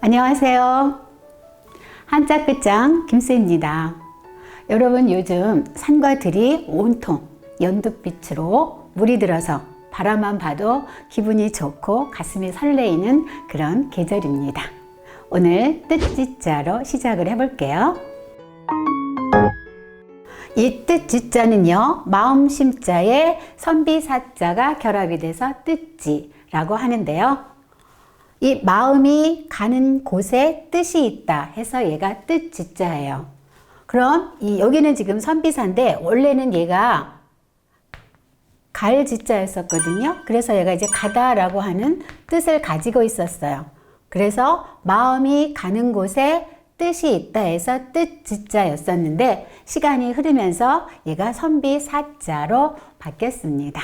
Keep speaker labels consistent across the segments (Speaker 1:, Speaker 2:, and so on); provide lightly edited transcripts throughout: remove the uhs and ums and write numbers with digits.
Speaker 1: 안녕하세요. 한자 끝장 김수입니다. 여러분, 요즘 산과 들이 온통 연두빛으로 물이 들어서 바라만 봐도 기분이 좋고 가슴이 설레이는 그런 계절입니다. 오늘 뜻지자로 시작을 해볼게요. 이 뜻지자는요, 마음 심자에 선비사자가 결합이 돼서 뜻지라고 하는데요. 이 마음이 가는 곳에 뜻이 있다 해서 얘가 뜻지자예요. 그럼 여기는 지금 선비사인데 원래는 얘가 갈지자였었거든요. 그래서 얘가 이제 가다라고 하는 뜻을 가지고 있었어요. 그래서 마음이 가는 곳에 뜻이 있다 해서 뜻지자였었는데 시간이 흐르면서 얘가 선비사자로 바뀌었습니다.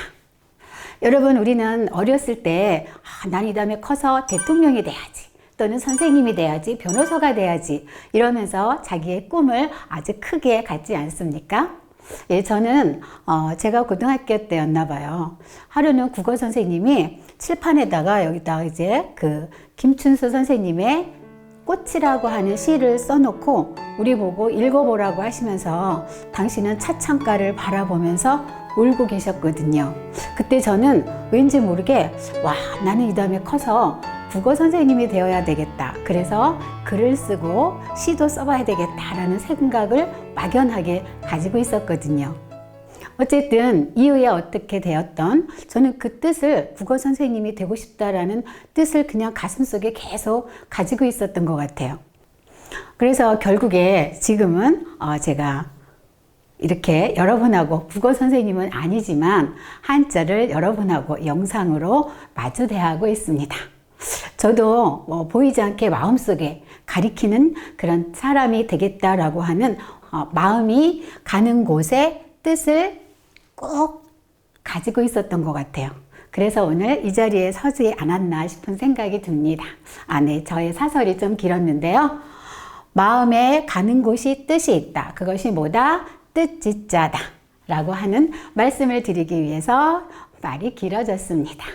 Speaker 1: 여러분, 우리는 어렸을 때 난 이 다음에 커서 대통령이 돼야지, 또는 선생님이 돼야지, 변호사가 돼야지 이러면서 자기의 꿈을 아주 크게 갖지 않습니까? 예, 저는 제가 고등학교 때였나 봐요. 하루는 국어 선생님이 칠판에다가 여기다가 이제 그 김춘수 선생님의 꽃이라고 하는 시를 써놓고 우리 보고 읽어보라고 하시면서 당신은 차창가를 바라보면서 울고 계셨거든요. 그때 저는 왠지 모르게 나는 이 다음에 커서 국어 선생님이 되어야 되겠다. 그래서 글을 쓰고 시도 써봐야 되겠다라는 생각을 막연하게 가지고 있었거든요. 어쨌든 이후에 어떻게 되었던 저는 그 뜻을 국어 선생님이 되고 싶다라는 뜻을 그냥 가슴속에 계속 가지고 있었던 것 같아요. 그래서 결국에 지금은 제가 이렇게 여러분하고 국어 선생님은 아니지만 한자를 여러분하고 영상으로 마주 대하고 있습니다. 저도 보이지 않게 마음속에 가리키는 그런 사람이 되겠다라고 하는 마음이 가는 곳에 뜻을 꼭 가지고 있었던 것 같아요. 그래서 오늘 이 자리에 서지 않았나 싶은 생각이 듭니다. 네, 저의 사설이 좀 길었는데요. 마음에 가는 곳이 뜻이 있다. 그것이 뭐다? 뜻지자다 라고 하는 말씀을 드리기 위해서 말이 길어졌습니다.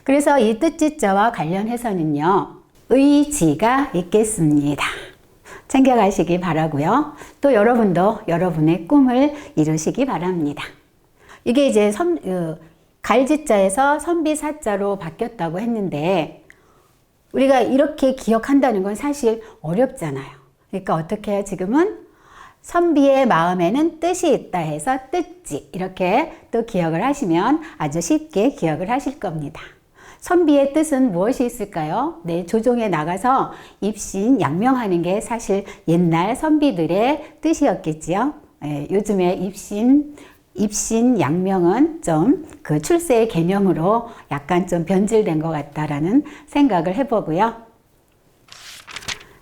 Speaker 1: 그래서 이 뜻지자와 관련해서는요, 의지가 있겠습니다. 챙겨가시기 바라고요. 또 여러분도 여러분의 꿈을 이루시기 바랍니다. 이게 이제 갈지자에서 선비사자로 바뀌었다고 했는데 우리가 이렇게 기억한다는 건 사실 어렵잖아요. 그러니까 어떻게 해요? 지금은 선비의 마음에는 뜻이 있다 해서 뜻지, 이렇게 또 기억을 하시면 아주 쉽게 기억을 하실 겁니다. 선비의 뜻은 무엇이 있을까요? 네, 조정에 나가서 입신, 양명하는 게 사실 옛날 선비들의 뜻이었겠지요. 네, 요즘에 입신, 양명은 좀 그 출세의 개념으로 약간 좀 변질된 것 같다라는 생각을 해보고요.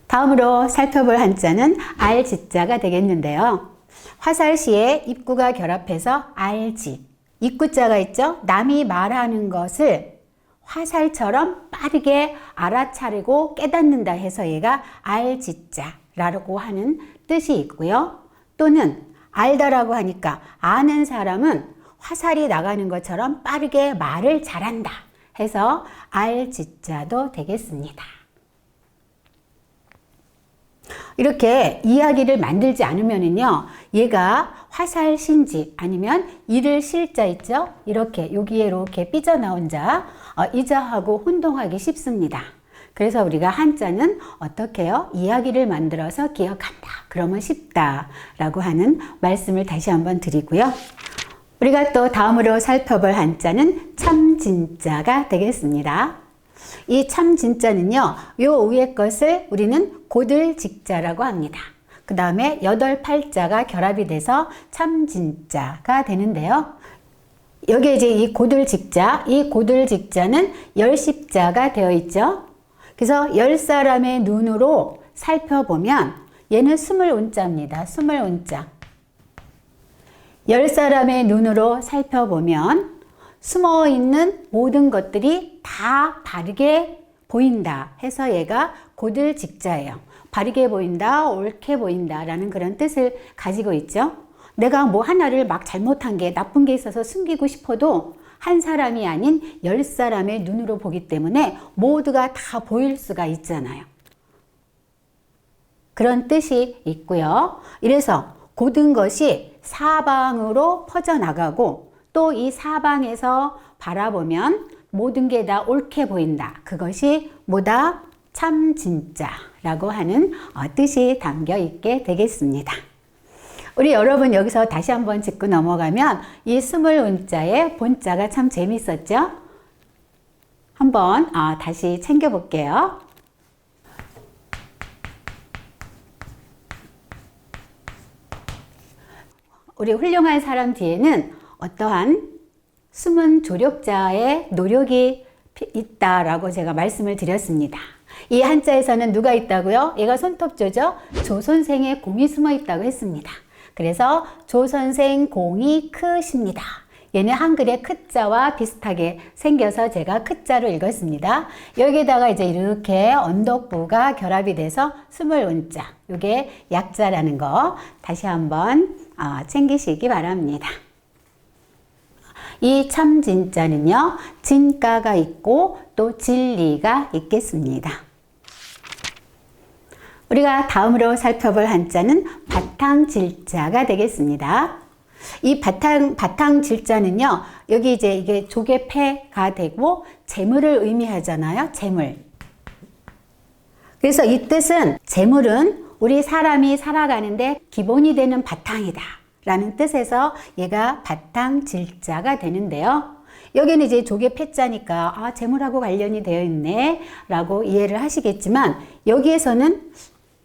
Speaker 1: 다음으로 살펴볼 한자는 알지자가 되겠는데요. 화살시에 입구가 결합해서 알지, 입구자가 있죠. 남이 말하는 것을 화살처럼 빠르게 알아차리고 깨닫는다 해서 얘가 알지자라고 하는 뜻이 있고요. 또는 알다라고 하니까 아는 사람은 화살이 나가는 것처럼 빠르게 말을 잘한다 해서 알지자도 되겠습니다. 이렇게 이야기를 만들지 않으면은요, 얘가 화살신지 아니면 이를 실자 있죠? 이렇게 여기에 이렇게 삐져나온 자, 이 자하고 혼동하기 쉽습니다. 그래서 우리가 한자는 어떻게 해요? 이야기를 만들어서 기억한다. 그러면 쉽다라고 하는 말씀을 다시 한번 드리고요. 우리가 또 다음으로 살펴볼 한자는 참진자가 되겠습니다. 이 참진자는요, 요 위에 것을 우리는 고들직자라고 합니다. 그 다음에 8팔자가 결합이 돼서 참진자가 되는데요. 여기에 이제 이 고들직자는 열십자가 되어 있죠. 그래서 10사람의 눈으로 살펴보면 얘는 스물 운자입니다. 스물 운자. 10사람의 눈으로 살펴보면 숨어있는 모든 것들이 다 바르게 보인다 해서 얘가 고들직자예요. 바르게 보인다, 옳게 보인다 라는 그런 뜻을 가지고 있죠. 내가 뭐 하나를 막 잘못한 게 나쁜 게 있어서 숨기고 싶어도 한 사람이 아닌 10사람의 눈으로 보기 때문에 모두가 다 보일 수가 있잖아요. 그런 뜻이 있고요. 이래서 모든 것이 사방으로 퍼져나가고 또 이 사방에서 바라보면 모든 게 다 옳게 보인다. 그것이 뭐다? 참 진짜라고 하는 뜻이 담겨 있게 되겠습니다. 우리 여러분 여기서 다시 한번 짚고 넘어가면 이 스물 운자의 본자가 참 재밌었죠? 한번 다시 챙겨볼게요. 우리 훌륭한 사람 뒤에는 어떠한 숨은 조력자의 노력이 있다라고 제가 말씀을 드렸습니다. 이 한자에서는 누가 있다고요? 얘가 손톱조죠? 조선생의 공이 숨어 있다고 했습니다. 그래서 조선생 공이 크십니다. 얘는 한글의 크자와 비슷하게 생겨서 제가 크자로 읽었습니다. 여기에다가 이제 이렇게 언덕부가 결합이 돼서 스물 운자, 이게 약자라는 거 다시 한번 챙기시기 바랍니다. 이 참 진짜는요, 진가가 있고 또 진리가 있겠습니다. 우리가 다음으로 살펴볼 한자는 바탕질자가 되겠습니다. 이 바탕질자는요, 여기 이제 이게 조개패가 되고 재물을 의미하잖아요. 재물. 그래서 이 뜻은 재물은 우리 사람이 살아가는데 기본이 되는 바탕이다 라는 뜻에서 얘가 바탕질자가 되는데요. 여기는 이제 조개 패자니까 재물하고 관련이 되어 있네 라고 이해를 하시겠지만, 여기에서는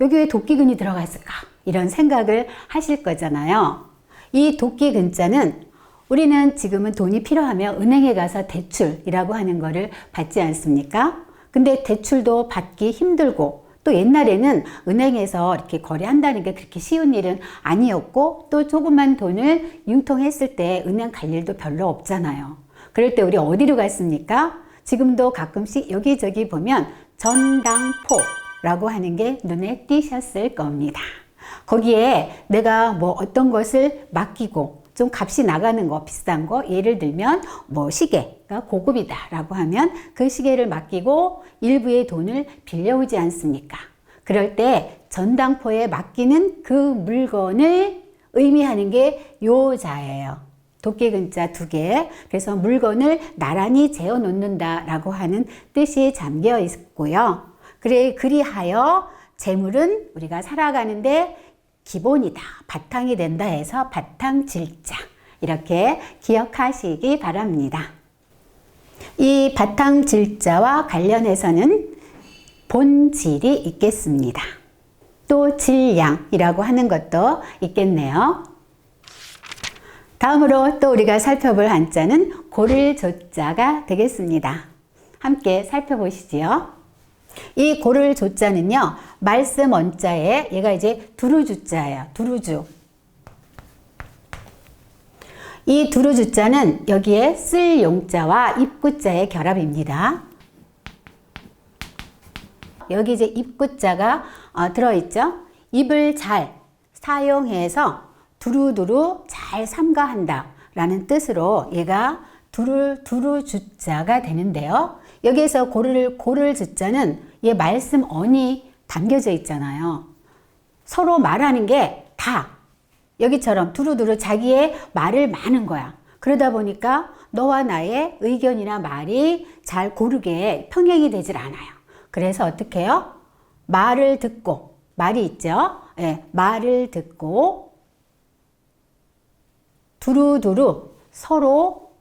Speaker 1: 여기 왜 도끼근이 들어가 있을까 이런 생각을 하실 거잖아요. 이 도끼근자는 우리는 지금은 돈이 필요하면 은행에 가서 대출이라고 하는 거를 받지 않습니까? 근데 대출도 받기 힘들고 또 옛날에는 은행에서 이렇게 거래한다는 게 그렇게 쉬운 일은 아니었고, 또 조그만 돈을 융통했을 때 은행 갈 일도 별로 없잖아요. 그럴 때 우리 어디로 갔습니까? 지금도 가끔씩 여기저기 보면 전당포라고 하는 게 눈에 띄셨을 겁니다. 거기에 내가 뭐 어떤 것을 맡기고 좀 값이 나가는 거, 비싼 거, 예를 들면 뭐 시계가 고급이다 라고 하면 그 시계를 맡기고 일부의 돈을 빌려오지 않습니까? 그럴 때 전당포에 맡기는 그 물건을 의미하는 게 요자예요. 도끼근자 2개. 그래서 물건을 나란히 재어 놓는다 라고 하는 뜻이 잠겨 있고요. 그리하여 재물은 우리가 살아가는데 기본이다, 바탕이 된다 해서 바탕질자, 이렇게 기억하시기 바랍니다. 이 바탕질자와 관련해서는 본질이 있겠습니다. 또 질량이라고 하는 것도 있겠네요. 다음으로 또 우리가 살펴볼 한자는 고를 조자가 되겠습니다. 함께 살펴보시지요. 이 고를 조자는요, 말씀 원자에 얘가 이제 두루주자예요. 두루주. 이 두루주자는 여기에 쓸 용자와 입구자의 결합입니다. 여기 이제 입구자가 들어있죠. 입을 잘 사용해서 두루두루 잘 삼가한다 라는 뜻으로 얘가 두루주자가 되는데요. 여기에서 고를 주자는 얘 말씀 언이 담겨져 있잖아요. 서로 말하는 게 다 여기처럼 두루두루 자기의 말을 많은 거야. 그러다 보니까 너와 나의 의견이나 말이 잘 고르게 평행이 되질 않아요. 그래서 어떻게 해요? 말을 듣고, 말이 있죠? 네, 말을 듣고 두루두루 서로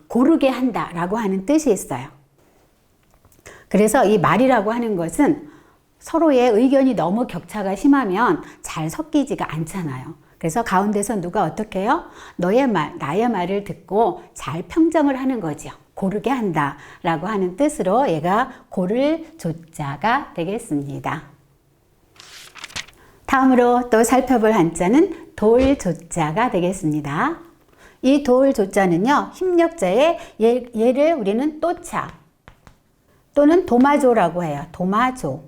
Speaker 1: 고르게 한다라고 하는 뜻이 있어요. 그래서 이 말이라고 하는 것은 서로의 의견이 너무 격차가 심하면 잘 섞이지가 않잖아요. 그래서 가운데서 누가 어떻게 해요? 너의 말, 나의 말을 듣고 잘 평정을 하는 거죠. 고르게 한다 라고 하는 뜻으로 얘가 고를 조자가 되겠습니다. 다음으로 또 살펴볼 한자는 돌 조자가 되겠습니다. 이 돌 조자는요, 힘력자의 얘를 우리는 또차 또는 도마조라고 해요. 도마조.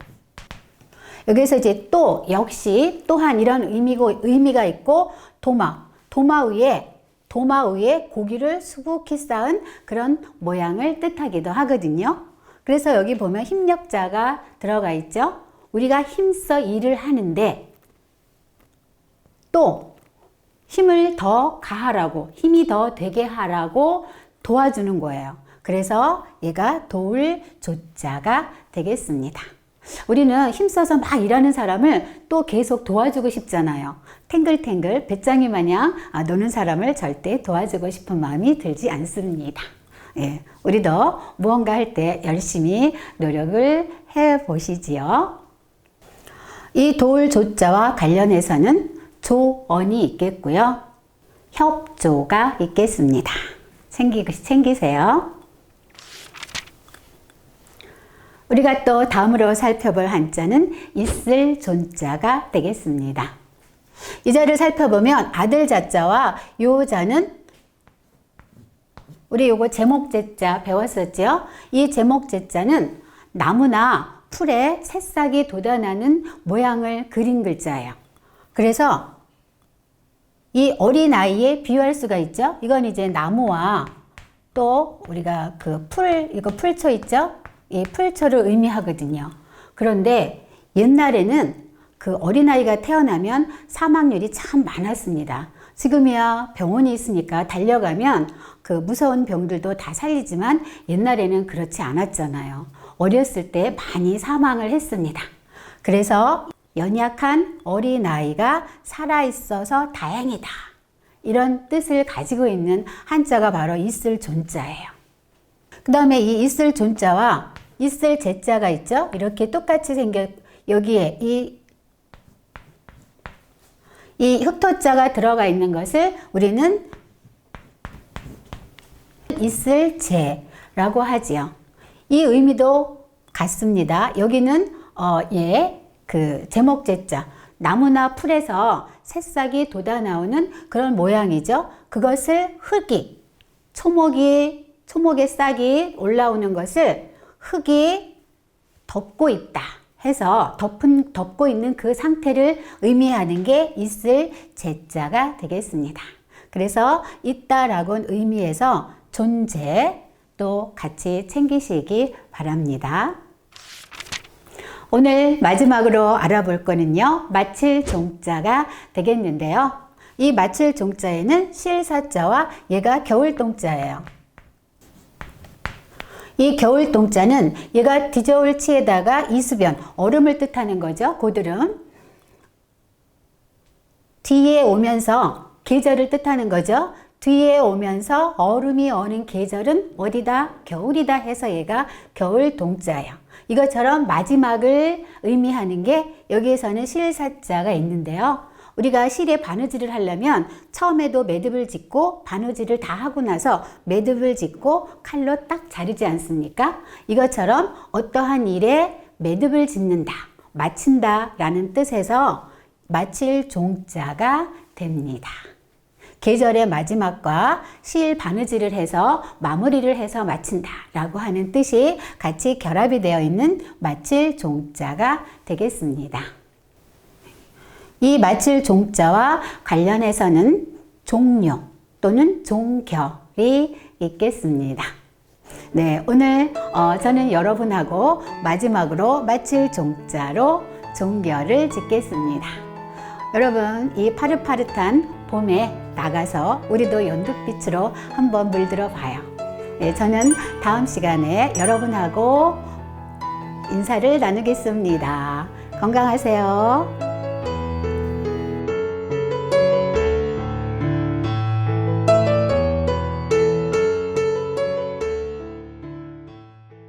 Speaker 1: 여기서 이제 또 역시 또한 이런 의미가 있고 도마. 도마 위에 고기를 수북히 쌓은 그런 모양을 뜻하기도 하거든요. 그래서 여기 보면 힘력자가 들어가 있죠. 우리가 힘써 일을 하는데 또 힘을 더 가하라고, 힘이 더 되게 하라고 도와주는 거예요. 그래서 얘가 도울 조자가 되겠습니다. 우리는 힘써서 막 일하는 사람을 또 계속 도와주고 싶잖아요. 탱글탱글 배짱이 마냥 노는 사람을 절대 도와주고 싶은 마음이 들지 않습니다. 예, 우리도 무언가 할 때 열심히 노력을 해 보시지요. 이 도울 조자와 관련해서는 조언이 있겠고요. 협조가 있겠습니다. 챙기세요. 우리가 또 다음으로 살펴볼 한자는 있을 존자가 되겠습니다. 이 자를 살펴보면 아들 자자와 요 자는 우리 요거 제목제자 배웠었죠? 이 제목제자는 나무나 풀에 새싹이 돋아나는 모양을 그린 글자예요. 그래서 이 어린아이에 비유할 수가 있죠? 이건 이제 나무와 또 우리가 그 이거 풀초 있죠? 이 풀초를 의미하거든요. 그런데 옛날에는 그 어린아이가 태어나면 사망률이 참 많았습니다. 지금이야 병원이 있으니까 달려가면 그 무서운 병들도 다 살리지만 옛날에는 그렇지 않았잖아요. 어렸을 때 많이 사망을 했습니다. 그래서 연약한 어린아이가 살아있어서 다행이다. 이런 뜻을 가지고 있는 한자가 바로 있을 존자예요. 그 다음에 이 있을 존자와 있을 제자가 있죠. 이렇게 똑같이 여기에 이 흑토자가 들어가 있는 것을 우리는 있을 제라고 하지요. 이 의미도 같습니다. 여기는 그 제목제자, 나무나 풀에서 새싹이 돋아나오는 그런 모양이죠. 그것을 흙이, 초목의 싹이 올라오는 것을 흙이 덮고 있다 해서 덮고 있는 그 상태를 의미하는 게 있을 제자가 되겠습니다. 그래서 있다라고는 의미에서 존재 또 같이 챙기시기 바랍니다. 오늘 마지막으로 알아볼 거는요, 마칠 종자가 되겠는데요. 이 마칠 종자에는 실사자와 얘가 겨울동자예요. 이 겨울동자는 얘가 디저울 치에다가 이수변, 얼음을 뜻하는 거죠. 고드름. 뒤에 오면서 계절을 뜻하는 거죠. 뒤에 오면서 얼음이 오는 계절은 어디다? 겨울이다 해서 얘가 겨울동자예요. 이것처럼 마지막을 의미하는 게 여기에서는 실사자가 있는데요. 우리가 실에 바느질을 하려면 처음에도 매듭을 짓고 바느질을 다 하고 나서 매듭을 짓고 칼로 딱 자르지 않습니까? 이것처럼 어떠한 일에 매듭을 짓는다, 마친다 라는 뜻에서 마칠 종자가 됩니다. 계절의 마지막과 실 바느질을 해서 마무리를 해서 마친다 라고 하는 뜻이 같이 결합이 되어 있는 마칠 종자가 되겠습니다. 이 마칠 종자와 관련해서는 종료 또는 종결이 있겠습니다. 네, 오늘 저는 여러분하고 마지막으로 마칠 종자로 종결을 짓겠습니다. 여러분, 이 파릇파릇한 봄에 나가서 우리도 연두빛으로 한번 물들어 봐요. 네, 저는 다음 시간에 여러분하고 인사를 나누겠습니다. 건강하세요.